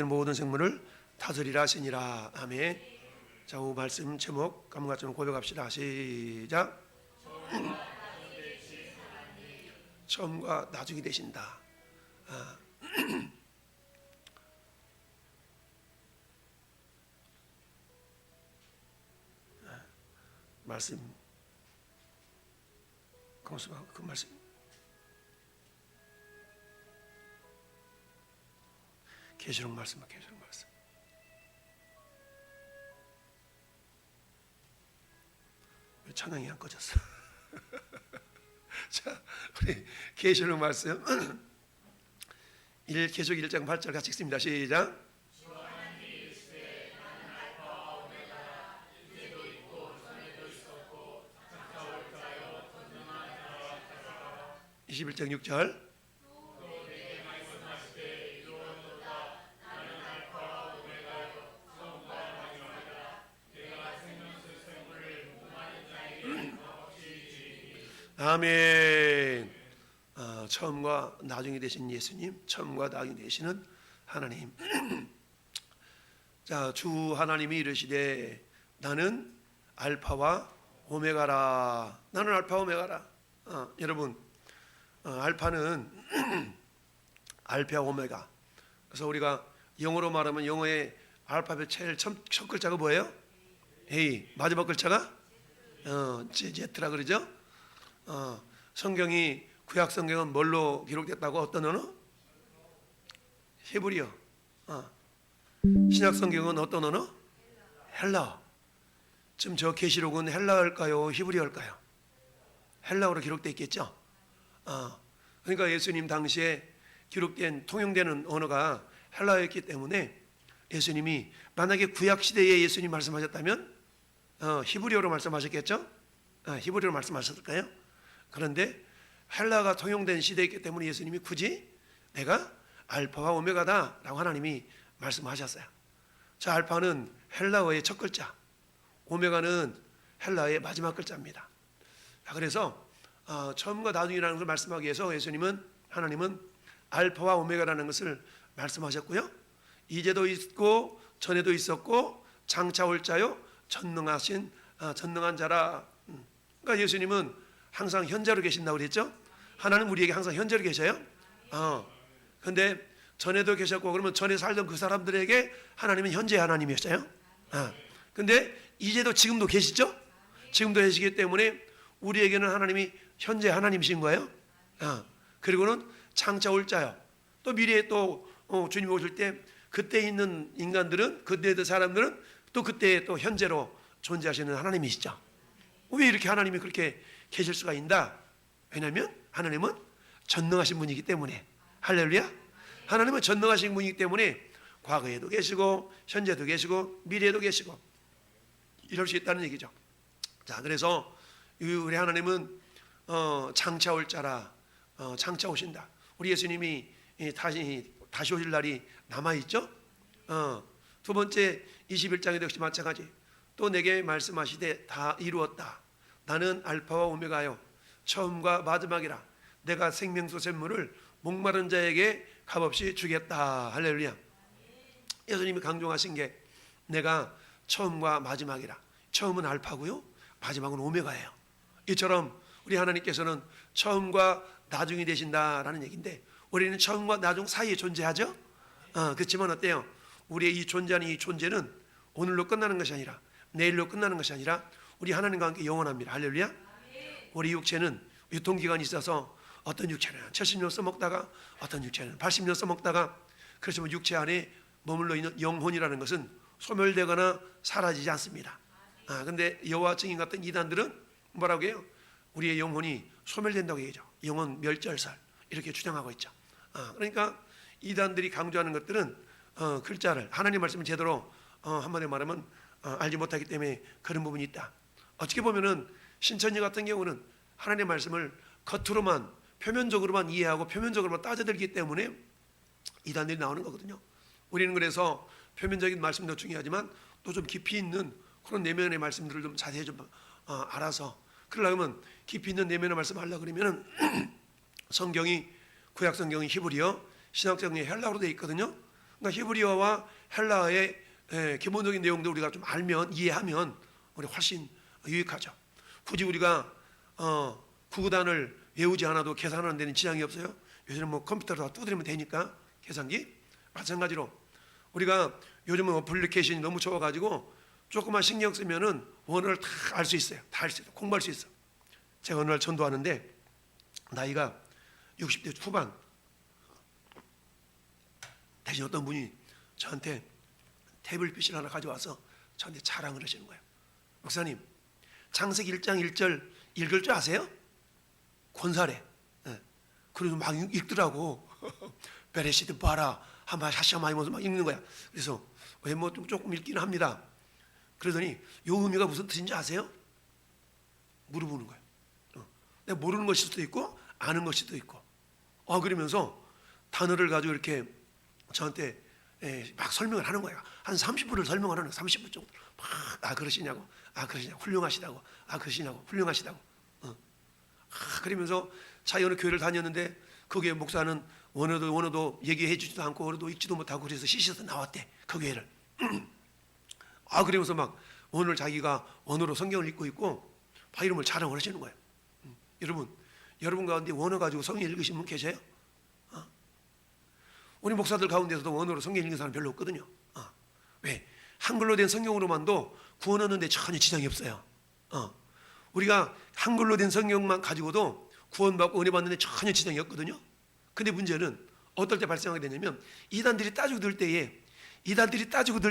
모든 생물을 다스리라 하시니라. 아멘. 자, 오늘 말씀 제목 감각처럼 고백합시다. 시작. 처음과 나중이 되신다. 말씀 그 말씀 계시록 말씀. 왜 찬양이 안 꺼졌어? 자, 우리 계시록 말씀 계시록 1장 8절 같이 읽습니다. 시작. 21장 6절. 아멘. 처음과 나중이 되신 예수님, 처음과 나중이 되시는 하나님. 자, 주 하나님이 이르시되 나는 알파와 오메가라. 나는 알파 오메가라. 여러분, 알파는 알파 오메가. 그래서 우리가 영어로 말하면 영어의 알파벳 제일 첫 글자가 뭐예요? A. 마지막 글자가 Z라 그러죠? 성경이 구약 성경은 뭘로 기록됐다고? 어떤 언어? 히브리어. 신약 성경은 어떤 언어? 헬라어. 지금 저 계시록은 헬라어일까요? 히브리어일까요? 헬라어로 기록되어 있겠죠? 그러니까 예수님 당시에 기록된 통용되는 언어가 헬라어였기 때문에 예수님이 만약에 구약 시대에 예수님 말씀하셨다면 히브리어로 말씀하셨겠죠? 히브리어로 말씀하셨을까요? 그런데 헬라가 통용된 시대이기 때문에 예수님이 굳이 내가 알파와 오메가다 라고 하나님이 말씀하셨어요. 자, 알파는 헬라어의 첫 글자, 오메가는 헬라어의 마지막 글자입니다. 자, 그래서 처음과 나중이라는 것을 말씀하기 위해서 하나님은 알파와 오메가라는 것을 말씀하셨고요. 이제도 있고 전에도 있었고 장차 올 자요 전능한 자라. 그러니까 예수님은 항상 현재로 계신다고 그랬죠? 하나님 우리에게 항상 현재로 계셔요. 근데 전에도 계셨고, 그러면 전에 살던 그 사람들에게 하나님은 현재 하나님이었어요. 근데 이제도 지금도 계시죠? 지금도 계시기 때문에 우리에게는 하나님이 현재 하나님이신 거예요. 그리고는 장차 올 자요. 또 미래에 또 주님 오실 때 그때 있는 인간들은, 그때 있는 사람들은 또 그때 또 현재로 존재하시는 하나님이시죠. 왜 이렇게 하나님이 그렇게 계실 수가 있나? 왜냐하면 하나님은 전능하신 분이기 때문에. 할렐루야. 하나님은 전능하신 분이기 때문에 과거에도 계시고 현재도 계시고 미래에도 계시고 이럴 수 있다는 얘기죠. 자, 그래서 우리 하나님은 장차 올 자라. 장차 오신다. 우리 예수님이 다시 오실 날이 남아있죠. 두 번째 21장에도 역시 마찬가지. 또 내게 말씀하시되 다 이루었다. 나는 알파와 오메가요 처음과 마지막이라. 내가 생명수 샘물을 목마른 자에게 값없이 주겠다. 할렐루야. 예수님이 강조하신 게 내가 처음과 마지막이라. 처음은 알파고요, 마지막은 오메가예요. 이처럼 우리 하나님께서는 처음과 나중이 되신다라는 얘기인데, 우리는 처음과 나중 사이에 존재하죠. 그렇지만 어때요? 우리의 이 존재하는 이 존재는 오늘로 끝나는 것이 아니라, 내일로 끝나는 것이 아니라 우리 하나님과 함께 영원합니다. 할렐루야. 우리 육체는 유통기간이 있어서 어떤 육체는 70년 써먹다가 어떤 육체는 80년 써먹다가, 그렇지만 육체 안에 머물러 있는 영혼이라는 것은 소멸되거나 사라지지 않습니다. 근데 여호와 증인 같은 이단들은 뭐라고 해요? 우리의 영혼이 소멸된다고 얘기하죠. 영혼 멸절설 이렇게 주장하고 있죠. 그러니까 이단들이 강조하는 것들은 글자를, 하나님 말씀을 제대로 한마디로 말하면 알지 못하기 때문에 그런 부분이 있다. 어떻게 보면은 신천지 같은 경우는 하나님의 말씀을 겉으로만 표면적으로만 이해하고 표면적으로만 따져들기 때문에 이단들이 나오는 거거든요. 우리는 그래서 표면적인 말씀도 중요하지만 또 좀 깊이 있는 그런 내면의 말씀들을 좀 자세히 좀 알아서, 그러려면 깊이 있는 내면의 말씀을 하려고 그러면은 성경이, 구약 성경이 히브리어, 신약 성경이 헬라어로 되어 있거든요. 그러니까 히브리어와 헬라어의 기본적인 내용도 우리가 좀 알면, 이해하면 우리 훨씬 유익하죠. 굳이 우리가 구구단을 외우지 않아도 계산하는 데는 지장이 없어요. 요즘은 뭐 컴퓨터로 다 두드리면 되니까, 계산기. 마찬가지로 우리가 요즘은 어플리케이션이 너무 좋아가지고 조금만 신경 쓰면은 원어를 다 알 수 있어요. 다 알 수 있어요. 공부할 수 있어. 제가 어느 날 전도하는데 나이가 60대 후반, 대신 어떤 분이 저한테 태블릿 하나 가져와서 저한테 자랑을 하시는 거예요. 목사님, 창세기 1장 1절 읽을 줄 아세요? 권사래. 그래서 막 읽더라고. 베레시드 바라 하마 샤샤마이면서 막 읽는 거야. 그래서 뭐 조금 읽기는 합니다. 그러더니 요 의미가 무슨 뜻인지 아세요? 물어보는 거예요. 내가 모르는 것일 수도 있고 아는 것일 수도 있고. 그러면서 단어를 가지고 이렇게 저한테 막 설명을 하는 거야. 한 30분을 설명을 하는 거야. 30분 정도. 막 그러시냐고, 그러시냐고, 훌륭하시다고, 그러시냐고, 훌륭하시다고. 그러면서 자기 어느 교회를 다녔는데 거기에 목사는 원어도 얘기해 주지도 않고 원어도 읽지도 못하고 그래서 시시해서 나왔대, 그 교회를. 그러면서 막 오늘 자기가 원어로 성경을 읽고 있고 막 이름을 자랑을 하시는 거예요. 여러분 가운데 원어 가지고 성경 읽으신 분 계세요? 우리 목사들 가운데서도 원어로 성경 읽는 사람 별로 없거든요. 왜? 한글로 된 성경으로만도 구원 얻는 데 전혀 지장이 없어요. 우리가 한글로 된 성경만 가지고도 구원받고 은혜 받는 데 전혀 지장이 없거든요. 근데 문제는 어떨 때 발생하게 되냐면 이단들이 따지고 들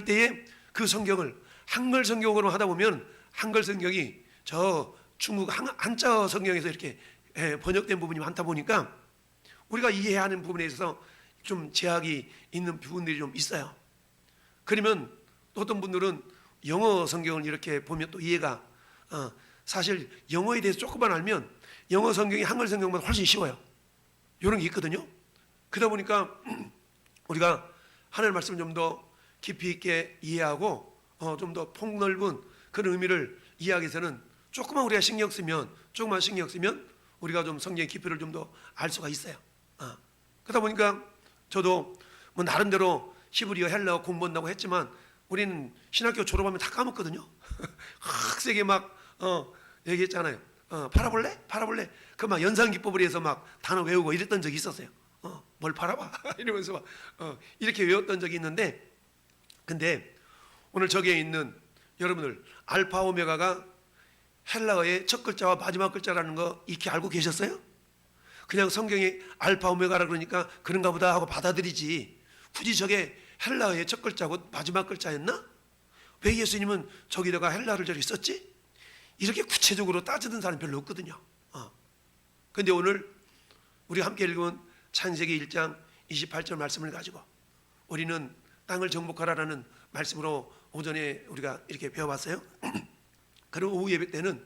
때에 그 성경을 한글 성경으로 하다 보면 한글 성경이 저 중국 한자 성경에서 이렇게 번역된 부분이 많다 보니까 우리가 이해하는 부분에 있어서 좀 제약이 있는 부분들이 좀 있어요. 그러면 또 어떤 분들은 영어 성경을 이렇게 보면 또 이해가 사실 영어에 대해서 조금만 알면 영어 성경이 한글 성경보다 훨씬 쉬워요. 이런 게 있거든요. 그러다 보니까 우리가 하나님의 말씀을 좀 더 깊이 있게 이해하고 좀 더 폭넓은 그런 의미를 이해하기 위해서는 조금만 신경 쓰면 우리가 좀 성경의 깊이를 좀 더 알 수가 있어요. 그러다 보니까 저도 뭐 나름대로 히브리어 헬라어 공부한다고 했지만 우리는 신학교 졸업하면 다 까먹거든요. 흑색에 막 얘기했잖아요. 팔아볼래? 그 막 연상기법을 해서 막 단어 외우고 이랬던 적이 있었어요. 뭘 팔아봐 이러면서 막 이렇게 외웠던 적이 있는데, 근데 오늘 저기에 있는 여러분들 알파 오메가가 헬라어의 첫 글자와 마지막 글자라는 거 익히 알고 계셨어요? 그냥 성경이 알파 오메가라 그러니까 그런가 보다 하고 받아들이지 굳이 저게 헬라어의 첫 글자고 마지막 글자였나? 왜 예수님은 저기다가 헬라어를 저렇게 썼지? 이렇게 구체적으로 따지는 사람이 별로 없거든요. 근데 오늘 우리 함께 읽은 창세기 1장 28절 말씀을 가지고 우리는 땅을 정복하라라는 말씀으로 오전에 우리가 이렇게 배워봤어요. 그리고 오후 예배 때는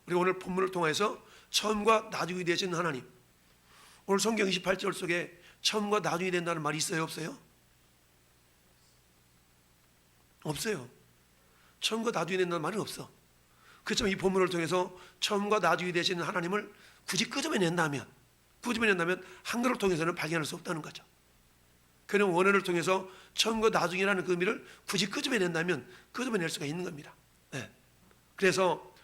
우리가 오늘 본문을 통해서 처음과 나중이 되신 하나님, 오늘 성경 28절 속에 처음과 나중이 된다는 말이 있어요, 없어요? 없어요. 처음과 나중이 된다는 말은 없어. 그렇지만 이 본문을 통해서 처음과 나중이 되시는 하나님을 굳이 끄집어낸다면 한글을 통해서는 발견할 수 없다는 거죠. 그런 원어를 통해서 처음과 나중이라는 그 의미를 굳이 끄집어낸다면 끄집어낼 수가 있는 겁니다. 그래서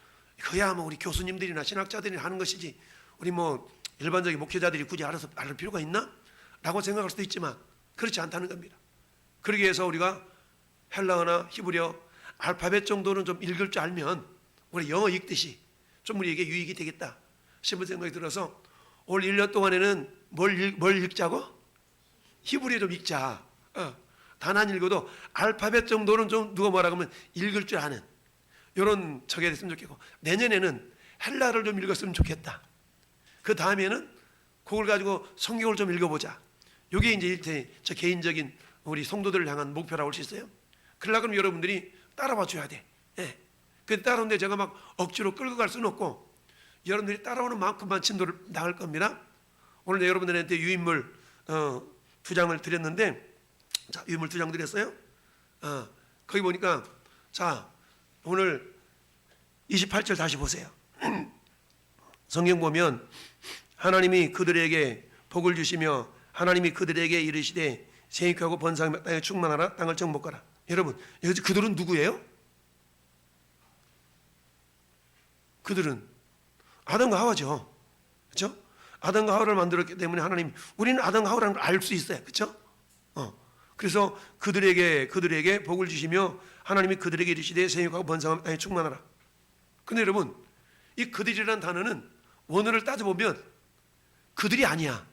그야 뭐 우리 교수님들이나 신학자들이 하는 것이지 우리 뭐 일반적인 목회자들이 굳이 알아서 알 필요가 있나? 라고 생각할 수도 있지만 그렇지 않다는 겁니다. 그러기 위해서 우리가 헬라어나 히브리어 알파벳 정도는 좀 읽을 줄 알면 우리 영어 읽듯이 좀 우리에게 유익이 되겠다 싶은 생각이 들어서 올 1년 동안에는 뭘 읽자고? 히브리어 좀 읽자. 단 안 읽어도 알파벳 정도는 좀 누가 뭐라 하면 읽을 줄 아는 이런 적이 됐으면 좋겠고, 내년에는 헬라를 좀 읽었으면 좋겠다. 그 다음에는 그걸 가지고 성경을 좀 읽어보자. 이게 이제 저 개인적인 우리 성도들을 향한 목표라고 할 수 있어요. 그러려면 여러분들이 따라와 줘야 돼. 그 따라오는데 제가 막 억지로 끌고 갈 수는 없고 여러분들이 따라오는 만큼만 진도를 나갈 겁니다. 오늘 여러분들한테 유인물 2장을 드렸는데, 자, 유인물 2장 드렸어요. 거기 보니까 자, 오늘 28절 다시 보세요. 성경 보면 하나님이 그들에게 복을 주시며 하나님이 그들에게 이르시되 생육하고 번성하며 땅에 충만하라. 땅을 정복하라. 여러분, 여기서 그들은 누구예요? 그들은 아담과 하와죠. 그렇죠? 아담과 하와를 만들었기 때문에 하나님, 우리는 아담과 하와라는 걸 알 수 있어요. 그렇죠? 그래서 그들에게 복을 주시며 하나님이 그들에게 이르시되 생육하고 번성하며 땅에 충만하라. 근데 여러분, 이 그들이라는 단어는 원어를 따져보면 그들이 아니야.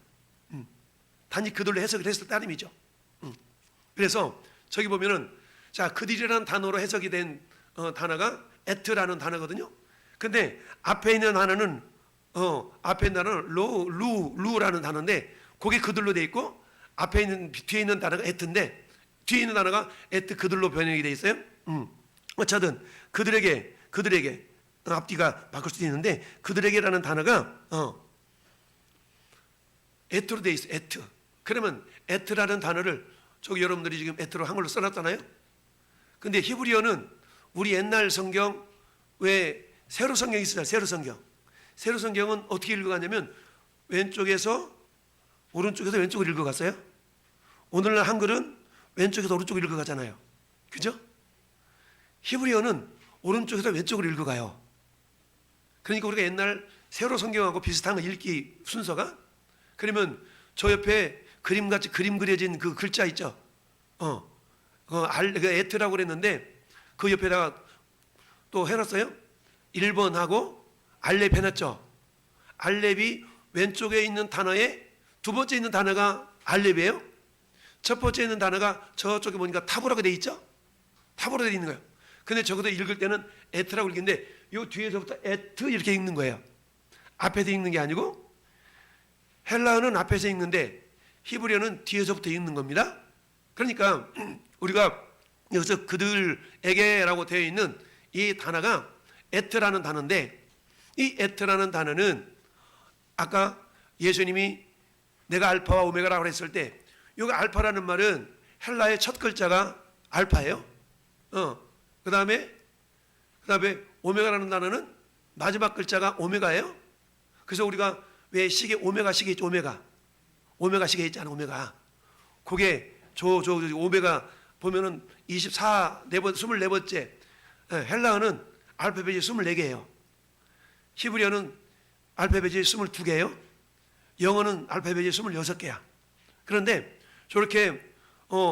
단지 그들로 해석을 했을 따름이죠. 그래서 저기 보면은, 자, 그들이라는 단어로 해석이 된 단어가 에트라는 단어거든요. 근데 앞에 있는 단어는 루라는 단어인데 그게 그들로 돼 있고, 뒤에 있는 단어가 에트인데 뒤에 있는 단어가 에트 그들로 번역이 돼 있어요. 어쨌든 그들에게 앞뒤가 바꿀 수도 있는데 그들에게라는 단어가 에트로 돼 있어. 에트. 그러면 에트라는 단어를 저기 여러분들이 지금 에트로 한글로 써놨잖아요. 근데 히브리어는 우리 옛날 성경, 왜 세로 성경이 있어요. 세로 성경. 세로 성경은 어떻게 읽어가냐면 왼쪽에서 오른쪽에서 왼쪽으로 읽어갔어요. 오늘날 한글은 왼쪽에서 오른쪽으로 읽어가잖아요. 그죠? 히브리어는 오른쪽에서 왼쪽으로 읽어가요. 그러니까 우리가 옛날 세로 성경하고 비슷한 거 읽기 순서가, 그러면 저 옆에 그림같이 그림 그려진 그 글자 있죠? 에트라고 그랬는데 그 옆에다가 또 해놨어요. 1번하고 알렙 해놨죠. 알렙이 왼쪽에 있는 단어에 두 번째 있는 단어가 알렙이에요. 첫 번째 있는 단어가 저쪽에 보니까 타브라고 돼 있죠. 타브로 돼 있는 거예요. 근데 적어도 읽을 때는 에트라고 읽는데 요 뒤에서부터 에트 이렇게 읽는 거예요. 앞에서 읽는 게 아니고, 헬라어는 앞에서 읽는데 히브리어는 뒤에서부터 읽는 겁니다. 그러니까 우리가 여기서 그들에게라고 되어 있는 이 단어가 에트라는 단어인데, 이 에트라는 단어는 아까 예수님이 내가 알파와 오메가라고 했을 때, 여기 알파라는 말은 헬라의 첫 글자가 알파예요. 그 다음에 오메가라는 단어는 마지막 글자가 오메가예요. 그래서 우리가 왜 시계 오메가 시계 있죠. 오메가 시계 있잖아. 오메가. 그게 오메가 보면은 24번째. 헬라어는 알파벳이 24개예요. 히브리어는 알파벳이 22개예요. 영어는 알파벳이 26개야. 그런데 저렇게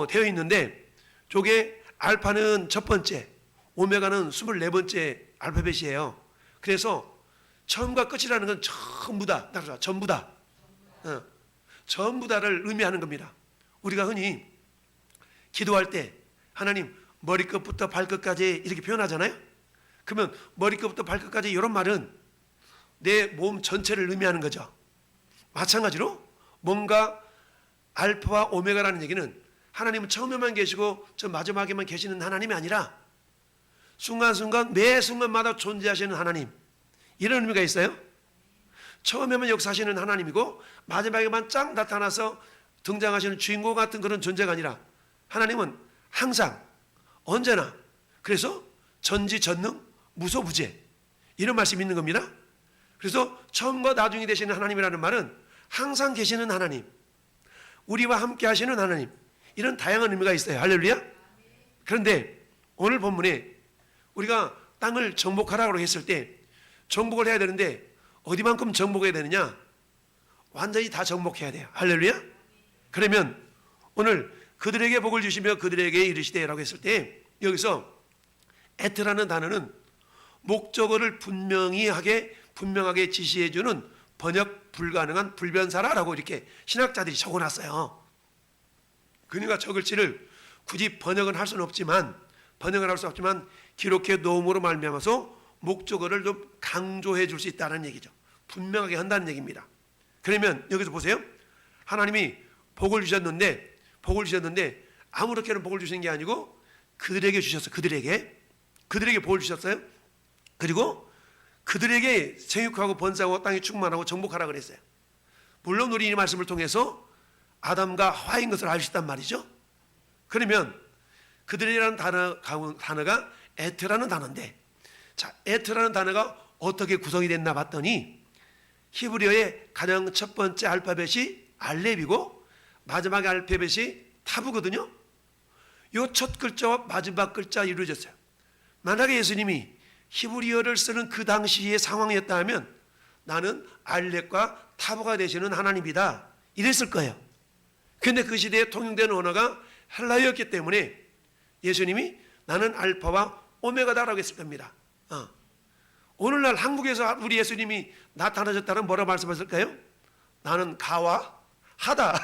되어 있는데, 저게 알파는 첫 번째, 오메가는 24번째 알파벳이에요. 그래서 처음과 끝이라는 건 전부 다, 전부 다, 전부 다를 의미하는 겁니다. 우리가 흔히 기도할 때 하나님 머리끝부터 발끝까지 이렇게 표현하잖아요. 그러면 머리끝부터 발끝까지 이런 말은 내 몸 전체를 의미하는 거죠. 마찬가지로 뭔가 알파와 오메가라는 얘기는 하나님은 처음에만 계시고 저 마지막에만 계시는 하나님이 아니라 순간순간 매 순간마다 존재하시는 하나님, 이런 의미가 있어요. 처음에만 역사하시는 하나님이고 마지막에만 쫙 나타나서 등장하시는 주인공 같은 그런 존재가 아니라 하나님은 항상 언제나, 그래서 전지전능 무소부재, 이런 말씀이 있는 겁니다. 그래서 처음과 나중이 되시는 하나님이라는 말은 항상 계시는 하나님, 우리와 함께 하시는 하나님, 이런 다양한 의미가 있어요. 할렐루야. 그런데 오늘 본문에 우리가 땅을 정복하라고 했을 때 정복을 해야 되는데 어디만큼 정복해야 되느냐? 완전히 다 정복해야 돼요. 할렐루야. 그러면 오늘 그들에게 복을 주시며 그들에게 이르시되라고 했을 때, 여기서 에트라는 단어는 목적어를 분명하게 지시해주는 번역 불가능한 불변사라라고 이렇게 신학자들이 적어놨어요. 그러니까 저 글씨를 굳이 번역은 할 수는 없지만 기록해 놓음으로 말미암아서 목적어를 좀 강조해 줄 수 있다는 얘기죠. 분명하게 한다는 얘기입니다. 그러면 여기서 보세요. 하나님이 복을 주셨는데 아무렇게나 복을 주신 게 아니고 그들에게 주셨어요. 그들에게 복을 주셨어요. 그리고 그들에게 생육하고 번성하고 땅에 충만하고 정복하라 그랬어요. 물론 우리 이 말씀을 통해서 아담과 하와인 것을 알 수 있단 말이죠. 그러면 그들이라는 단어가 에트라는 단어인데, 자, 에트라는 단어가 어떻게 구성이 됐나 봤더니 히브리어의 가장 첫 번째 알파벳이 알렙이고 마지막에 알파벳이 타부거든요. 요 첫 글자와 마지막 글자 이루어졌어요. 만약에 예수님이 히브리어를 쓰는 그 당시의 상황이었다면 나는 알렉과 타부가 되시는 하나님이다 이랬을 거예요. 그런데 그 시대에 통용되는 언어가 헬라어였기 때문에 예수님이 나는 알파와 오메가다라고 했을 겁니다. 오늘날 한국에서 우리 예수님이 나타나셨다면 뭐라고 말씀하셨을까요? 나는 가와 하다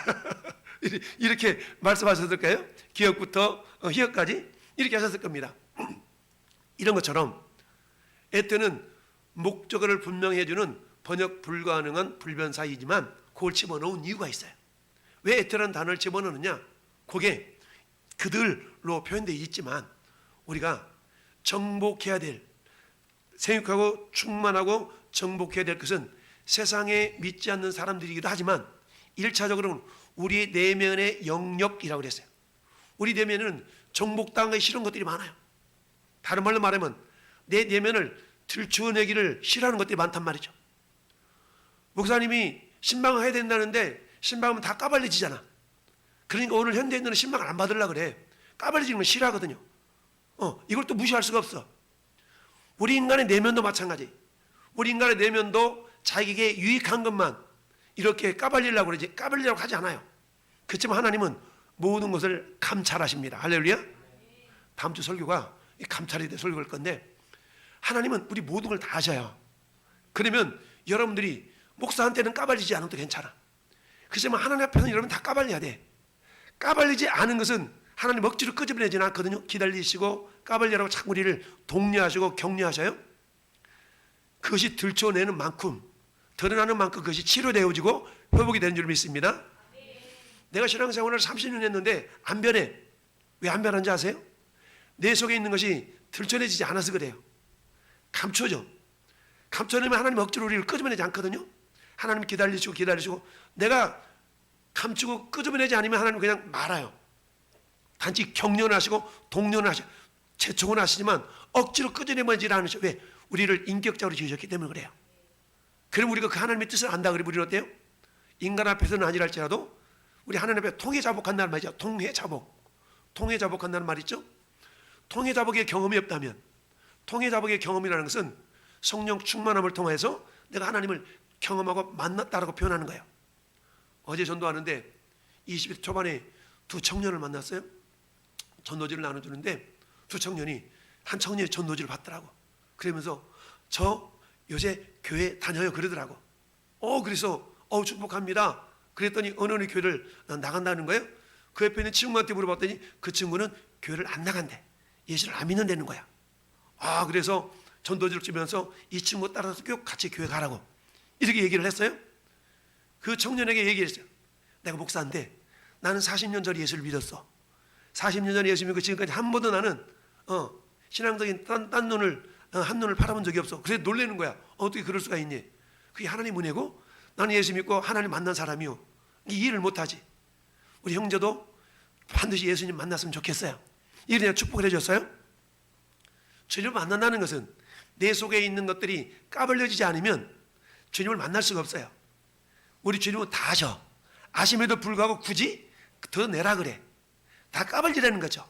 이렇게 말씀하셨을까요? 기역부터 희역까지 이렇게 하셨을 겁니다. 이런 것처럼 에트는 목적어를 분명히 해주는 번역 불가능한 불변사이지만 그걸 집어넣은 이유가 있어요. 왜 에트라는 단어를 집어넣느냐? 그게 그들로 표현되어 있지만 우리가 정복해야 될, 생육하고 충만하고 정복해야 될 것은 세상에 믿지 않는 사람들이기도 하지만 1차적으로는 우리 내면의 영역이라고 그랬어요. 우리 내면에는 정복당하기 싫은 것들이 많아요. 다른 말로 말하면 내 내면을 들추어내기를 싫어하는 것들이 많단 말이죠. 목사님이 신방을 해야 된다는데 신방하면 다 까발려지잖아. 그러니까 오늘 현대인들은 신방을 안 받으려고 그래. 까발려지는 건 싫어하거든요. 이걸 또 무시할 수가 없어. 우리 인간의 내면도 마찬가지. 우리 인간의 내면도 자기에게 유익한 것만 이렇게 까발리려고 그러지, 까발리려고 하지 않아요. 그렇지만 하나님은 모든 것을 감찰하십니다. 할렐루야. 다음 주 설교가 감찰에 대해 설교할 건데 하나님은 우리 모든 걸 다 아셔요. 그러면 여러분들이 목사한테는 까발리지 않아도 괜찮아. 그렇지만 하나님 앞에서는 여러분 다 까발려야 돼. 까발리지 않은 것은 하나님 억지로 끄집어내지는 않거든요. 기다리시고 까발리라고 자꾸 우리를 독려하시고 격려하셔요. 그것이 들춰내는 만큼, 드러나는 만큼 그것이 치료되어지고 회복이 되는 줄 믿습니다. 내가 신앙생활을 30년 했는데 안 변해. 왜 안 변한지 아세요? 내 속에 있는 것이 들춰내지지 않아서 그래요. 감춰져. 감춰내면 하나님 억지로 우리를 끄집어내지 않거든요. 하나님 기다리시고 내가 감추고 끄집어내지 않으면 하나님 그냥 말아요. 단지 격려는 하시고 독려는 하시고 재촉은 하시지만 억지로 끄집어내지 않으셔. 왜? 우리를 인격적으로 지으셨기 때문에 그래요. 그럼 우리가 그 하나님의 뜻을 안다 그러면 우리는 어때요? 인간 앞에서는 아니랄지라도 우리 하나님 앞에 통회자복한다는 말이죠. 통회자복한다는 말 있죠. 통회자복의 경험이 없다면, 통회자복의 경험이라는 것은 성령 충만함을 통해서 내가 하나님을 경험하고 만났다라고 표현하는 거예요. 어제 전도하는데 20대 초반에 두 청년을 만났어요. 전도지를 나눠주는데 두 청년이 한 청년이 전도지를 받더라고. 그러면서 저 요새 교회 다녀요 그러더라고. 그래서 축복합니다. 그랬더니 어느 교회를 나간다는 거예요. 그 옆에 있는 친구한테 물어봤더니 그 친구는 교회를 안 나간대. 예수를 안 믿는다는 거야. 그래서 전도지를 주면서 이 친구 따라서 꼭 같이 교회 가라고 이렇게 얘기를 했어요. 그 청년에게 얘기했어요. 내가 목사인데 나는 40년 전에 예수를 믿었어. 40년 전에 예수 믿고 지금까지 한 번도 나는 신앙적인 한 눈을 바라본 적이 없어. 그래서 놀라는 거야. 어떻게 그럴 수가 있니? 그게 하나님 은혜고 나는 예수 믿고 하나님 만난 사람이요. 이해를 못하지. 우리 형제도 반드시 예수님 만났으면 좋겠어요. 이를 내가 축복을 해줬어요. 주님을 만난다는 것은 내 속에 있는 것들이 까발려지지 않으면 주님을 만날 수가 없어요. 우리 주님은 다 아셔. 아심에도 불구하고 굳이 더 내라 그래. 다 까발리라는 거죠.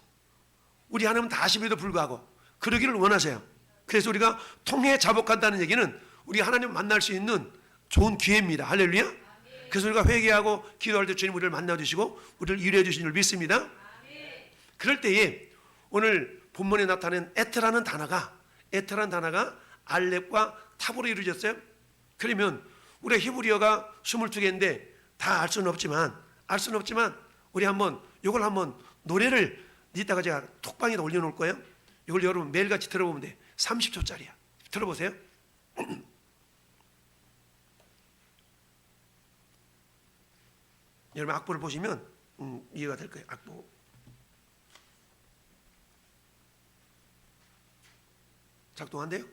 우리 하나님은 다 아심에도 불구하고 그러기를 원하세요. 그래서 우리가 통해 자복한다는 얘기는 우리 하나님 만날 수 있는 좋은 기회입니다. 할렐루야. 그래서 우리가 회개하고 기도할 때 주님 우리를 만나주시고 우리를 위로해 주신 줄 믿습니다. 그럴 때에 오늘 본문에 나타낸 에트라는 단어가 알렙과 탑으로 이루어졌어요. 그러면 우리가 히브리어가 22개인데 다 알 수는 없지만 우리 이걸 한번 노래를 이따가 제가 톡방에다 올려놓을 거예요. 이걸 여러분 매일같이 들어보면 돼. 30초짜리야. 들어보세요. 여러분 악보를 보시면 이해가 될 거예요. 악보. 작동한대요?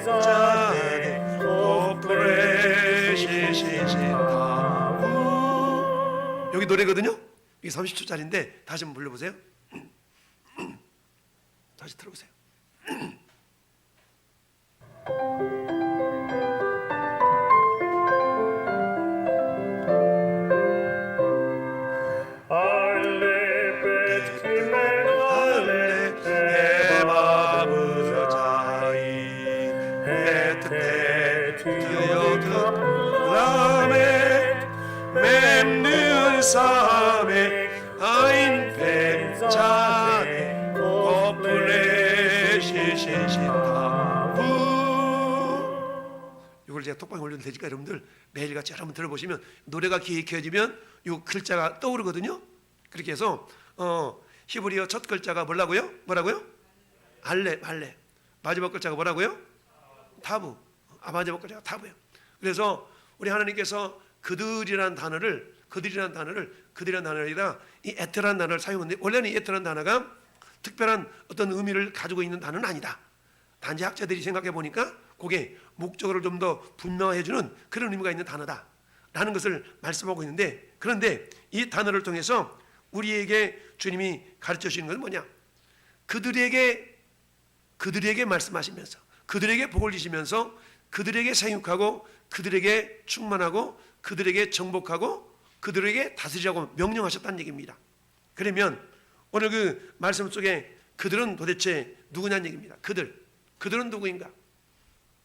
자네 고프레 시시시다. 여기 노래거든요. 이게 30초짜리인데 다시 한번 불러보세요. 다시 들어보세요. 삶의 아인 백자네 고플레 시시시다. 이걸 제가 톡방에 올려도 되니까 여러분들 매일같이 한번 들어보시면 노래가 귀에 익혀지면 이 글자가 떠오르거든요. 그렇게 해서 히브리어 첫 글자가 뭐라고요? 알레. 마지막 글자가 뭐라고요? 타부. 마지막 글자가 타부예요. 그래서 우리 하나님께서 그들이라는 단어를 아니라 이 에트라는 단어를 사용했는데, 원래는 이 에트라는 단어가 특별한 어떤 의미를 가지고 있는 단어는 아니다. 단지 학자들이 생각해 보니까 그게 목적어를 좀 더 분명해주는 그런 의미가 있는 단어다라는 것을 말씀하고 있는데, 그런데 이 단어를 통해서 우리에게 주님이 가르쳐 주시는 것은 뭐냐? 그들에게 말씀하시면서, 그들에게 복을 주시면서, 그들에게 생육하고, 그들에게 충만하고, 그들에게 정복하고, 그들에게 다스리라고 명령하셨다는 얘기입니다. 그러면 오늘 그 말씀 속에 그들은 도대체 누구냐는 얘기입니다. 그들은 누구인가?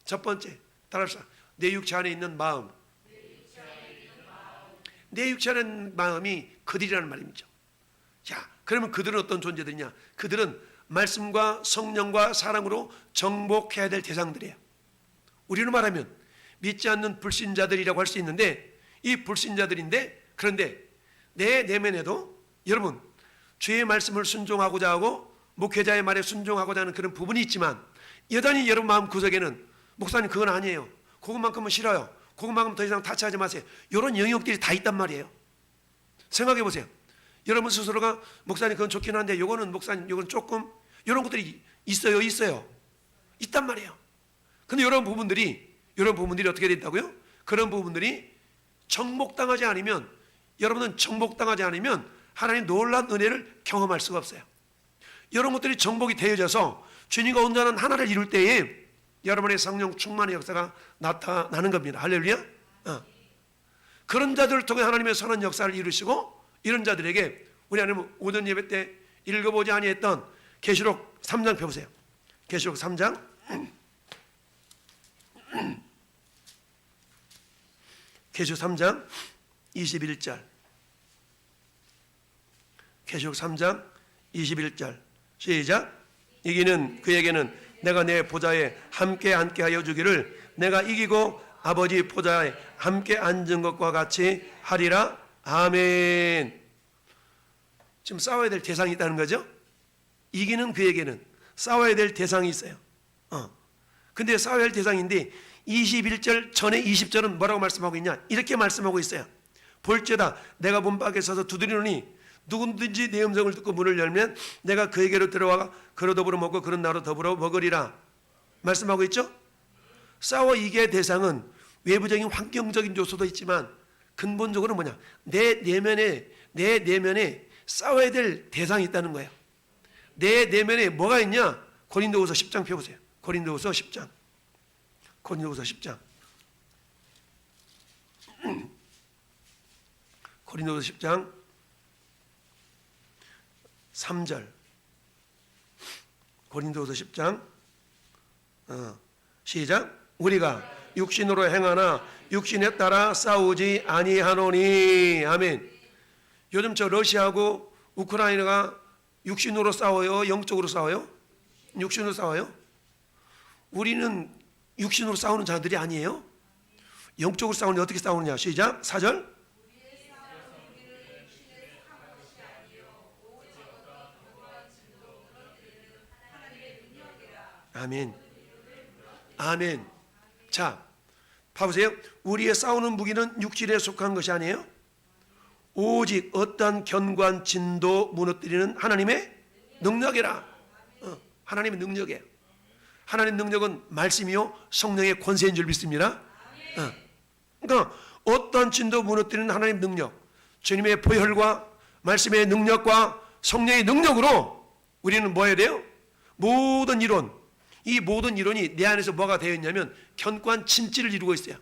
첫 번째, 따라합시다. 내 육체 안에 있는 마음. 내 육체 안에 있는 마음이 그들이라는 말입니다. 자, 그러면 그들은 어떤 존재들이냐? 그들은 말씀과 성령과 사랑으로 정복해야 될 대상들이에요. 우리로 말하면 믿지 않는 불신자들이라고 할 수 있는데, 이 불신자들인데, 그런데 내 내면에도 여러분 주의 말씀을 순종하고자 하고 목회자의 말에 순종하고자 하는 그런 부분이 있지만, 여전히 여러분 마음 구석에는 목사님 그건 아니에요, 그것만큼은 싫어요, 그것만큼 더 이상 타치하지 마세요, 이런 영역들이 다 있단 말이에요. 생각해 보세요. 여러분 스스로가 목사님 그건 좋긴 한데 요거는 목사님 요건 조금, 이런 것들이 있어요 있단 말이에요. 근데 이런 부분들이 어떻게 된다고요? 그런 부분들이 정복당하지 않으면, 여러분은 정복당하지 않으면 하나님 놀라운 은혜를 경험할 수가 없어요. 이런 것들이 정복이 되어져서 주님과 온전한 하나를 이룰 때에 여러분의 성령 충만의 역사가 나타나는 겁니다. 할렐루야. 그런 자들을 통해 하나님의 선한 역사를 이루시고, 이런 자들에게 우리 하나님 오전 예배 때 읽어보지 아니했던 계시록 3장 펴보세요. 계시록 3장 계시록 3장 21절. 계시록 3장 21절 시작. 이기는 그에게는 내가 내 보좌에 함께 앉게 하여 주기를, 내가 이기고 아버지 보좌에 함께 앉은 것과 같이 하리라. 아멘. 지금 싸워야 될 대상이 있다는 거죠. 이기는 그에게는 싸워야 될 대상이 있어요. 근데 싸워야 할 대상인데 21절 전에 20절은 뭐라고 말씀하고 있냐? 이렇게 말씀하고 있어요. 볼지어다 내가 문 밖에 서서 두드리노니 누구든지 내 음성을 듣고 문을 열면 내가 그에게로 들어와 그로 더불어 먹고 그런 나로 더불어 먹으리라 말씀하고 있죠. 싸워 이기의 대상은 외부적인 환경적인 요소도 있지만 근본적으로 뭐냐? 내 내면에 싸워야 될 대상이 있다는 거예요. 내 내면에 뭐가 있냐? 고린도후서 10장 펴보세요. 고린도후서 10장. 고린도후서 10장. 고린도후서 10장 3절. 고린도후서 10장 시작. 우리가 육신으로 행하나 육신에 따라 싸우지 아니하노니. 아멘. 요즘 저 러시아하고 우크라이나가 육신으로 싸워요? 영적으로 싸워요? 육신으로 싸워요? 우리는 육신으로 싸우는 자들이 아니에요. 영적으로 싸우는데 어떻게 싸우느냐? 시작. 4절. 아멘. 아멘. 자, 봐보세요. 우리의 싸우는 무기는 육신에 속한 것이 아니에요. 오직 어떤 견고한 진도 무너뜨리는 하나님의 능력이라. 하나님의 능력이에요. 하나님 능력은 말씀이요 성령의 권세인 줄 믿습니다. 그러니까 어떠한 진도 무너뜨리는 하나님 능력, 주님의 보혈과 말씀의 능력과 성령의 능력으로 우리는 뭐 해야 돼요? 모든 이론, 이 모든 이론이 내 안에서 뭐가 되어 있냐면 견고한 진지를 이루고 있어요.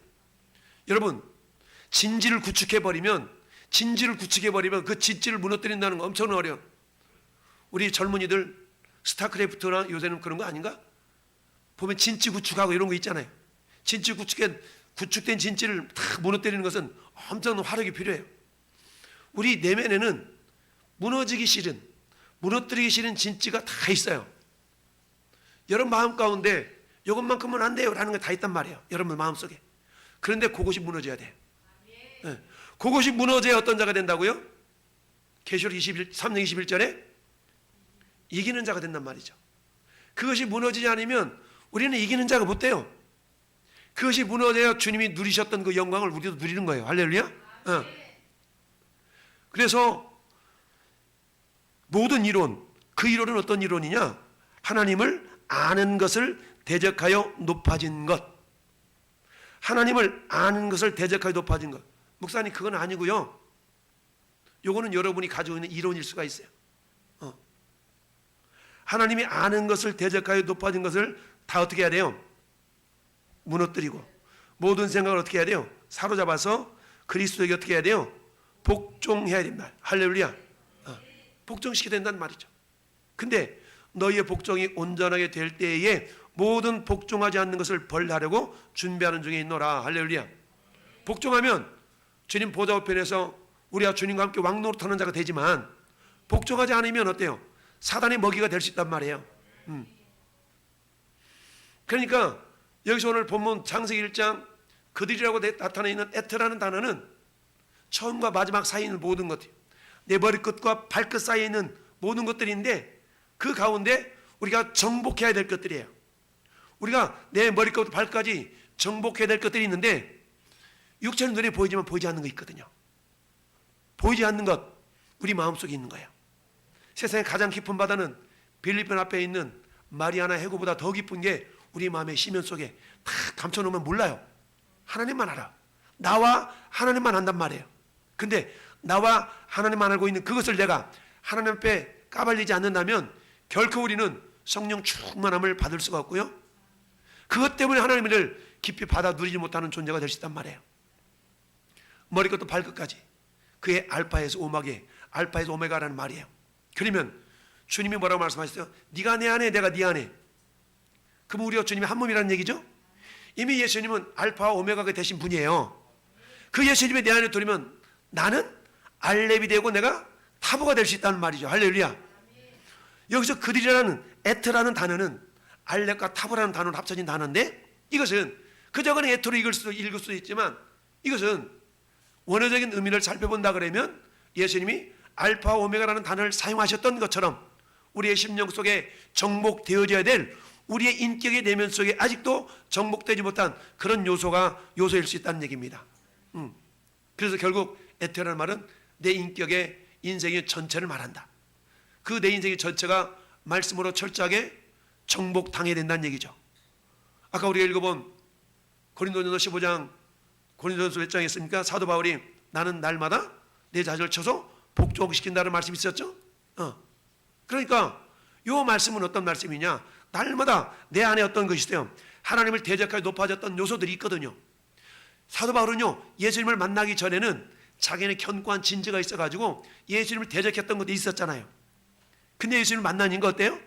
여러분, 진지를 구축해버리면 그 진지를 무너뜨린다는 거 엄청 어려워. 우리 젊은이들 스타크래프트나 요새는 그런 거 아닌가? 보면 진지 구축하고 이런 거 있잖아요. 진지 구축된 진지를 다 무너뜨리는 것은 엄청난 화력이 필요해요. 우리 내면에는 무너뜨리기 싫은 진지가 다 있어요. 여러분 마음 가운데 이것만큼은 안 돼요 라는 게 다 있단 말이에요. 여러분 마음속에. 그런데 그것이 무너져야 돼요. 네. 그것이 무너져야 어떤 자가 된다고요? 계시록 3장 21절에 이기는 자가 된단 말이죠. 그것이 무너지지 않으면 우리는 이기는 자가 못 돼요. 그것이 무너져야 주님이 누리셨던 그 영광을 우리도 누리는 거예요. 할렐루야. 그래서 모든 이론, 그 이론은 어떤 이론이냐? 하나님을 아는 것을 대적하여 높아진 것. 하나님을 아는 것을 대적하여 높아진 것. 목사님 그건 아니고요. 요거는 여러분이 가지고 있는 이론일 수가 있어요. 하나님이 아는 것을 대적하여 높아진 것을 다 어떻게 해야 돼요? 무너뜨리고 모든 생각을 어떻게 해야 돼요? 사로잡아서 그리스도에게 어떻게 해야 돼요? 복종해야 된다. 할렐루야. 복종시켜야 된다는 말이죠. 근데 너희의 복종이 온전하게 될 때에 모든 복종하지 않는 것을 벌하려고 준비하는 중에 있노라. 할렐루야. 복종하면 주님 보좌 우편에서 우리가 주님과 함께 왕노릇하는 자가 되지만 복종하지 않으면 어때요? 사단의 먹이가 될 수 있단 말이에요. 그러니까 여기서 오늘 본문 창세기 1장 그들이라고 나타나 있는 에트라는 단어는 처음과 마지막 사이에 있는 모든 것들, 내 머리끝과 발끝 사이에 있는 모든 것들인데 그 가운데 우리가 정복해야 될 것들이에요. 우리가 내 머리끝부터 발까지 정복해야 될 것들이 있는데 육체는 눈에 보이지만 보이지 않는 거 있거든요. 보이지 않는 것, 우리 마음속에 있는 거예요. 세상의 가장 깊은 바다는 빌립보 앞에 있는 마리아나 해구보다 더 깊은 게 우리 마음의 심연 속에 다 감춰놓으면 몰라요. 하나님만 알아. 나와 하나님만 안단 말이에요. 근데 나와 하나님만 알고 있는 그것을 내가 하나님 앞에 까발리지 않는다면 결코 우리는 성령 충만함을 받을 수가 없고요. 그것 때문에 하나님을 깊이 받아 누리지 못하는 존재가 될 수 있단 말이에요. 머리끝부터 발끝까지 그의 알파에서 오메가라는 말이에요. 그러면 주님이 뭐라고 말씀하셨어요? 네가 내 안에 내가 네 안에. 그럼 우리와 주님이 한 몸이라는 얘기죠. 이미 예수님은 알파와 오메가가 되신 분이에요. 그 예수님이 내 안에 들으면 나는 알렙이 되고 내가 타보가 될 수 있다는 말이죠. 할렐루야. 여기서 그들이라는 에트라는 단어는 알렙과 타보라는 단어로 합쳐진 단어인데 이것은 그저 그냥 에트로 읽을 수도 있지만 이것은 원어적인 의미를 살펴본다 그러면 예수님이 알파 오메가라는 단어를 사용하셨던 것처럼 우리의 심령 속에 정복되어져야 될 우리의 인격의 내면 속에 아직도 정복되지 못한 그런 요소일 수 있다는 얘기입니다. 그래서 결국 에테라는 말은 내 인격의 인생의 전체를 말한다. 그 내 인생의 전체가 말씀으로 철저하게 정복당해야 된다는 얘기죠. 아까 우리가 읽어본 고린도전서 15장 고린도전서 몇 장에 있습니까? 사도 바울이 나는 날마다 내 자신을 쳐서 복종시킨다는 말씀이 있었죠. 그러니까 이 말씀은 어떤 말씀이냐? 날마다 내 안에 어떤 것이 있어요. 하나님을 대적하여 높아졌던 요소들이 있거든요. 사도 바울은요 예수님을 만나기 전에는 자기는 견고한 진지가 있어가지고 예수님을 대적했던 것도 있었잖아요. 근데 예수님을 만나니까 어때요?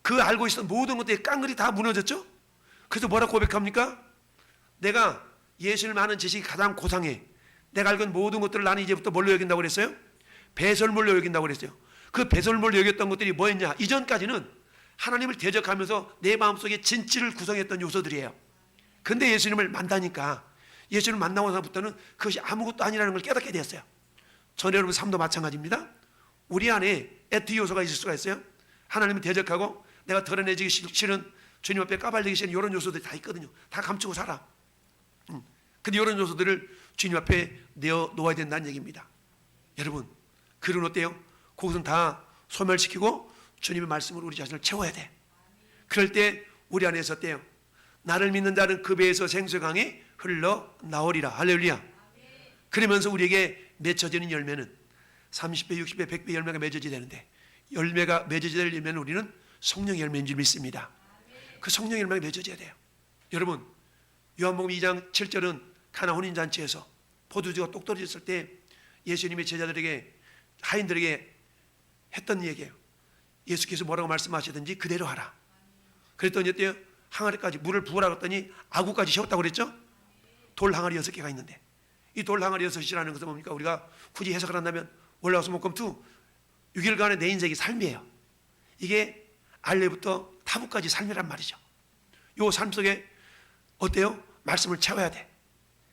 그 알고 있었던 모든 것들이 깡그리 다 무너졌죠. 그래서 뭐라고 고백합니까? 내가 예수님을 아는 지식이 가장 고상해. 내가 알고 있는 모든 것들을 나는 이제부터 뭘로 여긴다고 그랬어요? 배설물로 여긴다고 그랬어요. 그 배설물로 여겼던 것들이 뭐였냐? 이전까지는 하나님을 대적하면서 내 마음속에 진치를 구성했던 요소들이에요. 근데 예수님을 만나니까 예수님을 만나고 나서부터는 그것이 아무것도 아니라는 걸 깨닫게 되었어요. 전 여러분 삶도 마찬가지입니다. 우리 안에 에티 요소가 있을 수가 있어요. 하나님을 대적하고 내가 드러내지기 싫은 주님 앞에 까발리기 싫은 이런 요소들이 다 있거든요. 다 감추고 살아. 근데 이런 요소들을 주님 앞에 내어 놓아야 된다는 얘기입니다. 여러분 그런 어때요? 그것은 다 소멸시키고 주님의 말씀으로 우리 자신을 채워야 돼. 그럴 때 우리 안에 있었대요. 나를 믿는 자는 그 배에서 생수의 강이 흘러나오리라. 할렐루야. 그러면서 우리에게 맺혀지는 열매는 30배, 60배, 100배 열매가 맺어져야 되는데, 열매가 맺어져야 될 열매는 우리는 성령 열매인 줄 믿습니다. 그 성령 열매가 맺어져야 돼요. 여러분, 요한복음 2장 7절은 가나 혼인잔치에서 포도주가 똑 떨어졌을 때 예수님이 제자들에게, 하인들에게 했던 얘기예요. 예수께서 뭐라고 말씀하시든지 그대로 하라. 그랬더니 어때요? 항아리까지 물을 부으라고 했더니 아구까지 세웠다고 그랬죠? 돌 항아리 6개가 있는데, 이 돌 항아리 6이라는 것은 뭡니까? 우리가 굳이 해석을 한다면 올라와서 목금투 6일간의 내 인생이 삶이에요. 이게 알레부터 타부까지 삶이란 말이죠. 요 삶 속에 어때요? 말씀을 채워야 돼.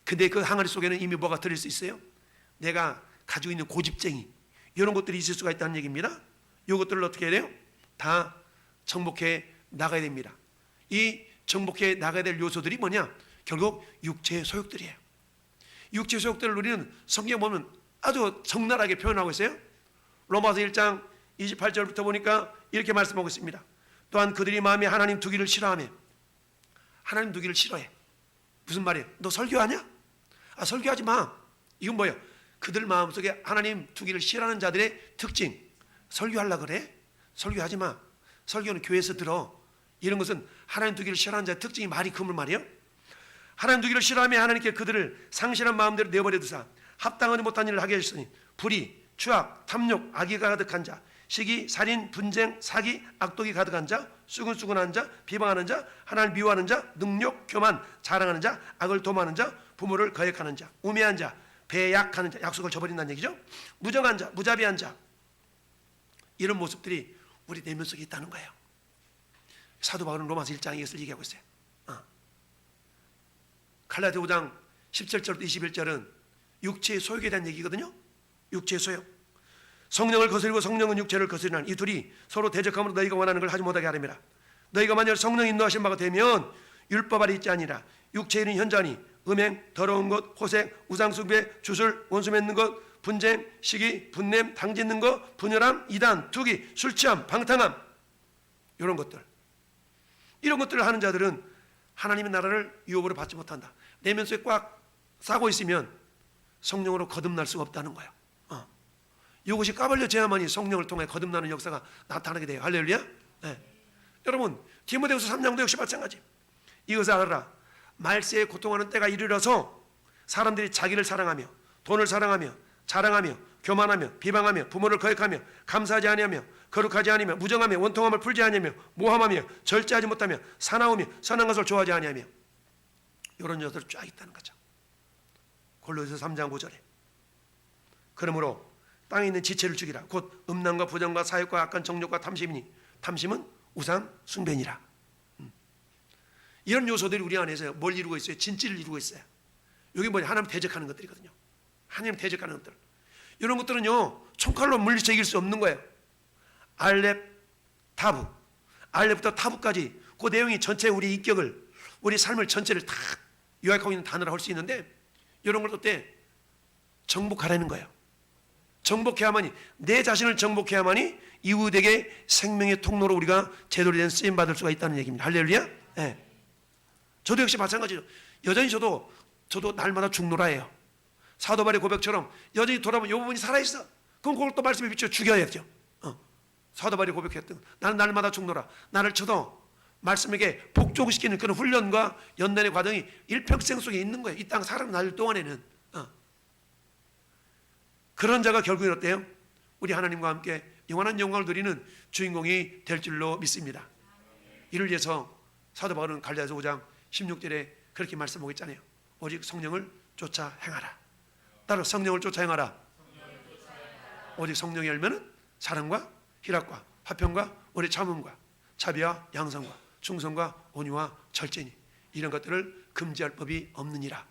근데 그 항아리 속에는 이미 뭐가 들을 수 있어요? 내가 가지고 있는 고집쟁이, 이런 것들이 있을 수가 있다는 얘기입니다. 이것들을 어떻게 해야 돼요? 다 정복해 나가야 됩니다. 이 정복해 나가야 될 요소들이 뭐냐? 결국 육체의 소욕들이에요. 육체의 소욕들을 우리는 성경 보면 아주 적나라하게 표현하고 있어요. 로마서 1장 28절부터 보니까 이렇게 말씀하고 있습니다. 또한 그들이 마음에 하나님 두기를 싫어하며, 하나님 두기를 싫어해. 무슨 말이에요? 너 설교하냐? 아, 설교하지 마. 이건 뭐예요? 그들 마음속에 하나님 두기를 싫어하는 자들의 특징. 설교하려고 그래? 설교하지 마. 설교는 교회에서 들어. 이런 것은 하나님 두기를 싫어하는 자의 특징이 말이 그물 말이에요. 하나님 두기를 싫어하며 하나님께 그들을 상실한 마음대로 내버려 두사 합당하지 못한 일을 하게 하셨으니 불의, 추악, 탐욕, 악의가 가득한 자, 시기, 살인, 분쟁, 사기, 악독이 가득한 자, 수근수근한 자, 비방하는 자, 하나님을 미워하는 자, 능욕, 교만, 자랑하는 자, 악을 도모하는 자, 부모를 거역하는 자, 우매한 자, 배약하는 자, 약속을 저버린다는 얘기죠. 무정한 자, 무자비한 자, 이런 모습들이 우리 내면 속에 있다는 거예요. 사도 바울은 로마서 1장에 이것을 얘기하고 있어요. 갈라디아 5장 17절부터 21절은 육체의 소욕에 대한 얘기거든요. 육체의 소욕. 성령을 거스리고 성령은 육체를 거스리나니 이 둘이 서로 대적함으로 너희가 원하는 걸 하지 못하게 하려니라. 너희가 만일 성령 인도하신 바가 되면 율법 아래 있지 아니라 육체에 있는 현저하니 음행, 더러운 것, 호색, 우상숭배, 주술, 원수 맺는 것, 분쟁, 시기, 분냄, 당짓는 것, 분열함, 이단, 투기, 술취함, 방탕함, 이런 것들. 이런 것들을 하는 자들은 하나님의 나라를 유업으로 받지 못한다. 내면 속에 꽉 싸고 있으면 성령으로 거듭날 수가 없다는 거예요. 이것이 까발려져야만이 성령을 통해 거듭나는 역사가 나타나게 돼요. 할렐루야. 네. 여러분, 디모데후서 3장도 역시 마찬가지. 이것을 알아라. 말세에 고통하는 때가 이르러서 사람들이 자기를 사랑하며 돈을 사랑하며 자랑하며 교만하며 비방하며 부모를 거역하며 감사하지 아니하며 거룩하지 아니하며 무정하며 원통함을 풀지 아니하며 모함하며 절제하지 못하며 사나우며 선한 것을 좋아하지 아니하며, 이런 녀석들 쫙 있다는 거죠. 골로새서 3장 5절에 그러므로 땅에 있는 지체를 죽이라. 곧 음란과 부정과 사욕과 악한 정욕과 탐심이니 탐심은 우상 숭배니라. 이런 요소들이 우리 안에서 뭘 이루고 있어요? 진지를 이루고 있어요. 여기 뭐냐? 하나님 대적하는 것들이거든요. 하나님 대적하는 것들. 이런 것들은요, 총칼로 물리쳐 이길 수 없는 거예요. 알렙, 타부, 알렙부터 타부까지 그 내용이 전체 우리 인격을, 우리 삶을 전체를 다 요약하고 있는 단어로 할 수 있는데, 이런 걸 어때? 정복하라는 거예요. 정복해야만이, 내 자신을 정복해야만이 이웃에게 생명의 통로로 우리가 제대로 된 쓰임 받을 수가 있다는 얘기입니다. 할렐루야. 네. 저도 역시 마찬가지죠. 여전히 저도 날마다 죽노라예요. 사도 바울의 고백처럼 여전히 돌아보면 이 부분이 살아있어. 그럼 그걸 또 말씀에 비춰 죽여야죠. 사도 바울이 고백했던, 나는 날마다 죽노라. 나를 쳐도 말씀에게 복종시키는 그런 훈련과 연단의 과정이 일평생 속에 있는 거예요. 이 땅 살아날 동안에는. 그런 자가 결국엔 어때요? 우리 하나님과 함께 영원한 영광을 누리는 주인공이 될 줄로 믿습니다. 이를 위해서 사도 바울은 갈라디아서 5장 16절에 그렇게 말씀하고 있잖아요. 오직 성령을 쫓아 행하라. 따로 성령을 쫓아 행하라. 오직 성령의 열매는 사랑과 희락과 화평과 오래 참음과 자비와 양성과 충성과 온유와 절제니 이런 것들을 금지할 법이 없느니라.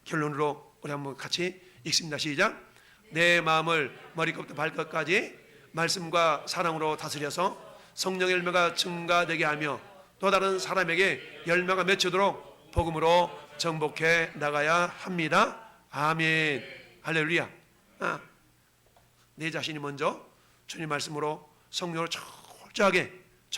결론으로 우리 한번 같이 읽습니다. 시작. 내 마음을 머리끝부터 발끝까지 말씀과 사랑으로 다스려서 성령의 열매가 증가되게 하며 또 다른 사람에게 열매가 맺히도록 복음으로 정복해 나가야 합니다. 아멘. 할렐루야. 내 자신이 먼저 주님 말씀으로 성령을 철저하게